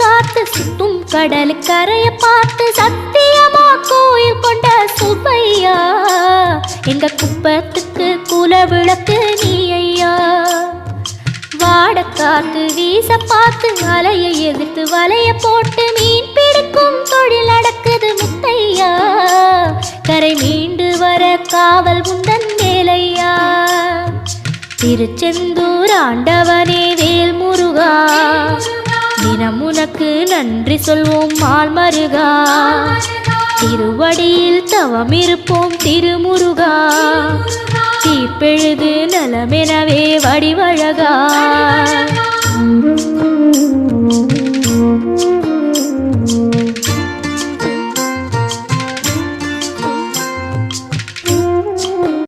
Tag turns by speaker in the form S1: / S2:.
S1: காத்து சுத்தும் கடலுக்கரைய பார்த்து சத்தியமா கோயில் கொண்ட சுப்பையா, எங்க குப்பத்துக்கு குல விளக்கு நீ ஐயா. வாட காத்து வீச பார்த்து அலையை எதிர்த்து வலைய போட்டு மீன் பிடிக்கும் தொழில் நடக்குது முத்தையா, கரை மீண்டு வர காவல் உந்தன் வேலையா. திருச்செந்தூர் ஆண்டவனே வேல் முருகா, தினம் உனக்கு நன்றி சொல்வோம் மால் மருகா. திருவடியில் தவம் இருப்போம் திருமுருகா, தீப்பெழுது நலமெனவே வடிவ